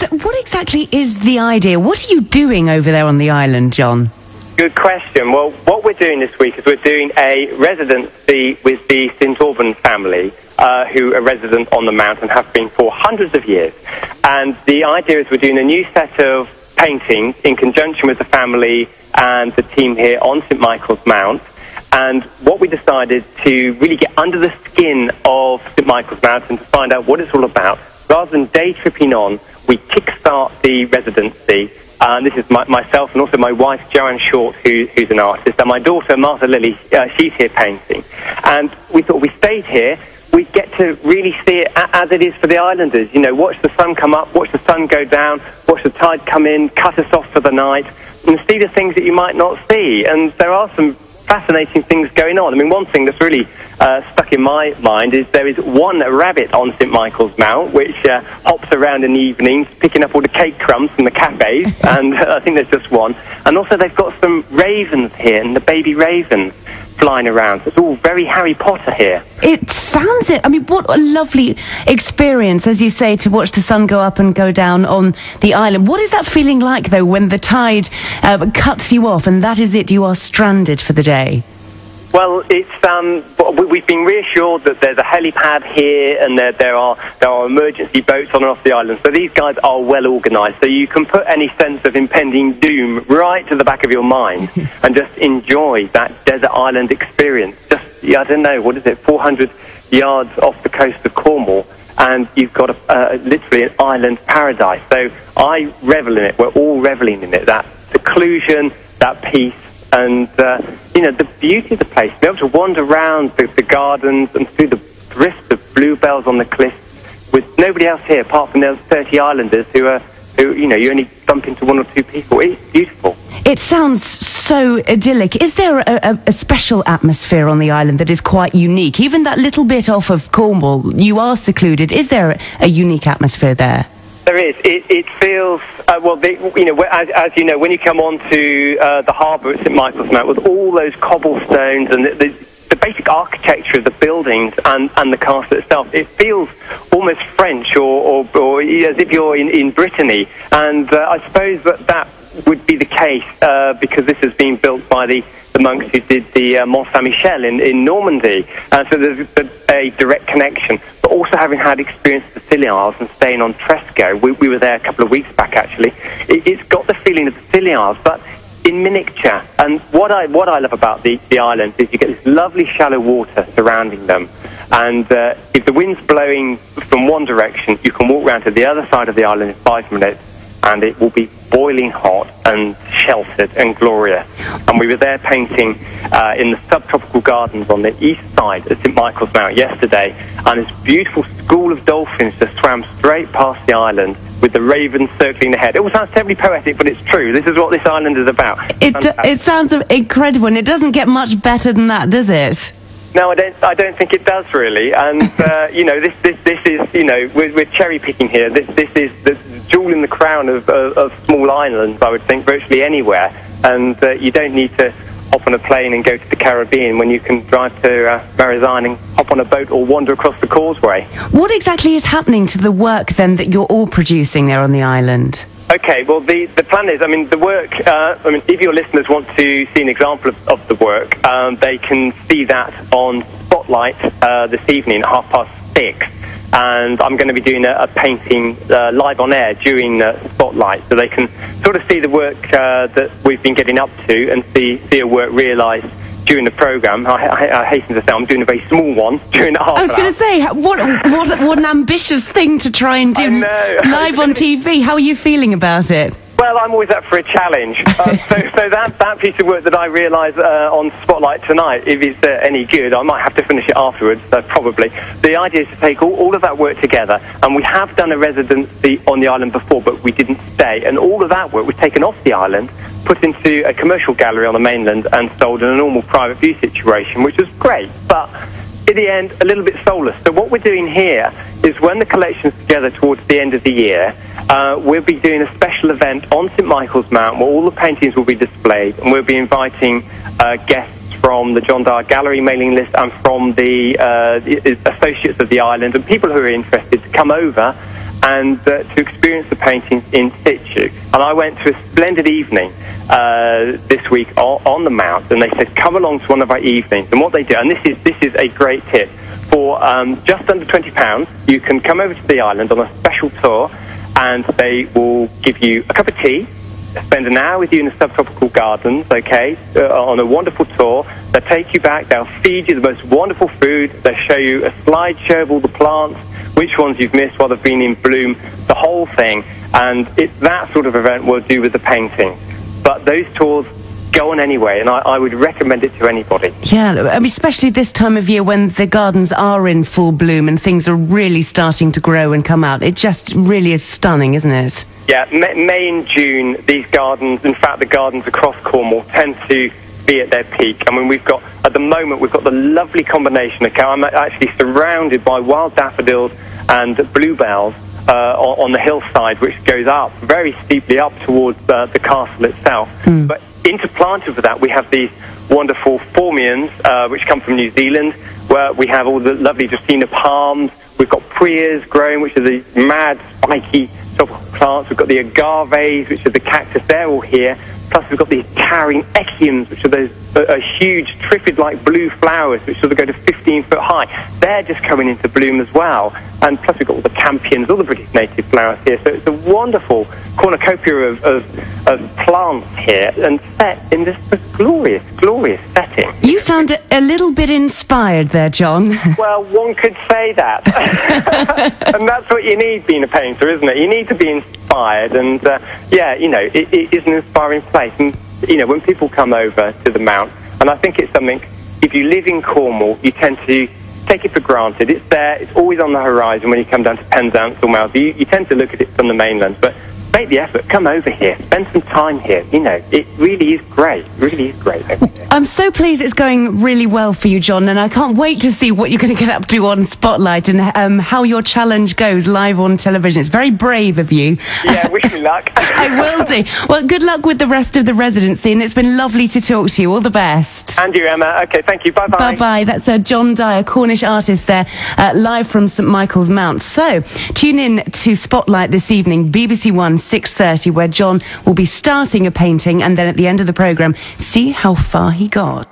So what exactly is the idea? What are you doing over there on the island, John? Good question. Well, what we're doing this week is we're doing a residency with the St Alban family, who are resident on the Mount and have been for hundreds of years. And the idea is we're doing a new set of paintings in conjunction with the family and the team here on St Michael's Mount. And what we decided to really get under the skin of St Michael's Mount and to find out what it's all about. Rather than day tripping on, we kickstart the residency. This is myself and also my wife, Joanne Short, who's an artist, and my daughter, Martha Lilly, she's here painting. And we thought we stayed here, we'd get to really see it as it is for the islanders. You know, watch the sun come up, watch the sun go down, watch the tide come in, cut us off for the night, and see the things that you might not see. And there are some fascinating things going on. I mean, one thing that's really stuck in my mind is there is one rabbit on St Michael's Mount which hops around in the evenings picking up all the cake crumbs from the cafes, and I think there's just one. And also they've got some ravens here, and the baby ravens flying around. So it's all very Harry Potter here. It sounds it. I mean, what a lovely experience, as you say, to watch the sun go up and go down on the island. What is that feeling like, though, when the tide cuts you off and that is it, you are stranded for the day? Well, it's we've been reassured that there's a helipad here and there are emergency boats on and off the island. So these guys are well organised. So you can put any sense of impending doom right to the back of your mind and just enjoy that desert island experience. Just, I don't know, what is it, 400 yards off the coast of Cornwall, and you've got literally an island paradise. So I revel in it. We're all reveling in it. That seclusion, that peace. And, you know, the beauty of the place, to be able to wander around the gardens and through the drifts of bluebells on the cliffs with nobody else here apart from those 30 islanders who, you know, you only bump into one or two people. It's beautiful. It sounds so idyllic. Is there a special atmosphere on the island that is quite unique? Even that little bit off of Cornwall, you are secluded. Is there a unique atmosphere there? There is. It feels, you know, as you know, when you come onto the harbour at St Michael's Mount with all those cobblestones and the basic architecture of the buildings and the castle itself, it feels almost French or as if you're in Brittany. And I suppose that would be the case because this has been built by the monks who did the Mont Saint-Michel in Normandy. So there's a direct connection. But also having had experience with the Scilly Isles and staying on Tresco, we were there a couple of weeks back actually, it's got the feeling of the Scilly Isles, but in miniature. And what I love about the islands is you get this lovely shallow water surrounding them. And if the wind's blowing from one direction, you can walk round to the other side of the island in 5 minutes, and it will be boiling hot and sheltered and glorious. And we were there painting in the subtropical gardens on the east side of St Michael's Mount yesterday, and this beautiful school of dolphins just swam straight past the island with the ravens circling the head. It all sounds terribly poetic, but it's true. This is what this island is about. It sounds incredible, and it doesn't get much better than that, does it? No, I don't think it does really. And you know, this is, you know, we're cherry picking here. This is the jewel in the crown of small islands, I would think, virtually anywhere. And you don't need to hop on a plane and go to the Caribbean when you can drive to Marizine and hop on a boat or wander across the causeway. What exactly is happening to the work then that you're all producing there on the island? Okay, well, the plan is, I mean, the work, if your listeners want to see an example of the work, they can see that on Spotlight this evening at 6:30. And I'm going to be doing a painting live on air during Spotlight, so they can sort of see the work that we've been getting up to and see a work realised during the programme. I hasten to say I'm doing a very small one during the half hour. I was going to say, what an ambitious thing to try and do live on TV. How are you feeling about it? Well, I'm always up for a challenge. So that piece of work that I realise on Spotlight tonight, if it's any good, I might have to finish it afterwards, probably. The idea is to take all of that work together, and we have done a residency on the island before, but we didn't stay, and all of that work was taken off the island, put into a commercial gallery on the mainland, and sold in a normal private view situation, which was great, but in the end, a little bit soulless. So what we're doing here is when the collection's together towards the end of the year, we'll be doing a special event on St Michael's Mount where all the paintings will be displayed, and we'll be inviting guests from the John Dyer Gallery mailing list and from the associates of the island and people who are interested to come over and to experience the paintings in situ. And I went to a splendid evening this week on the Mount, and they said, come along to one of our evenings. And what they do, and this is a great tip, for just under £20, you can come over to the island on a special tour, and they will give you a cup of tea, spend an hour with you in the subtropical gardens, okay, on a wonderful tour. They'll take you back, they'll feed you the most wonderful food, they'll show you a slideshow of all the plants, which ones you've missed while they've been in bloom, the whole thing. And it's that sort of event we'll do with the painting. But those tours go on anyway, and I would recommend it to anybody. Yeah, I mean, especially this time of year when the gardens are in full bloom and things are really starting to grow and come out. It just really is stunning, isn't it? Yeah, May and June, these gardens, in fact, the gardens across Cornwall tend to be at their peak. I mean, at the moment, we've got the lovely combination of, I'm actually surrounded by wild daffodils and bluebells on the hillside, which goes up, very steeply up towards the castle itself. But interplanted with that, we have these wonderful phormions, which come from New Zealand, where we have all the lovely Dracaena palms. We've got prias growing, which are the mad, spiky tropical plants. We've got the agaves, which are the cactus. They're all here. Plus, we've got these towering echiums, which are those huge triffid-like blue flowers, which sort of go to 15 foot high. They're just coming into bloom as well. And plus, we've got all the campions, all the British native flowers here. So it's a wonderful cornucopia of plants here, and set in this glorious, glorious setting. You sound a little bit inspired there, John. Well, one could say that. And that's what you need being a painter, isn't it? You need to be inspired, and yeah, you know, it is an inspiring place. And, you know, when people come over to the Mount, and I think it's something, if you live in Cornwall, you tend to take it for granted. It's there, it's always on the horizon when you come down to Penzance or Malta. You tend to look at it from the mainland, but make the effort, come over here, spend some time here. You know, it really is great, really is great. I'm so pleased it's going really well for you, John, and I can't wait to see what you're going to get up to on Spotlight and how your challenge goes live on television. It's very brave of you. Yeah, wish me luck. I will do. Well, good luck with the rest of the residency, and it's been lovely to talk to you. All the best. And you, Emma. Okay, thank you. Bye-bye. Bye-bye. That's John Dyer, Cornish artist there, live from St Michael's Mount. So, tune in to Spotlight this evening, BBC One, 6:30, where John will be starting a painting, and then at the end of the programme, see how far he got.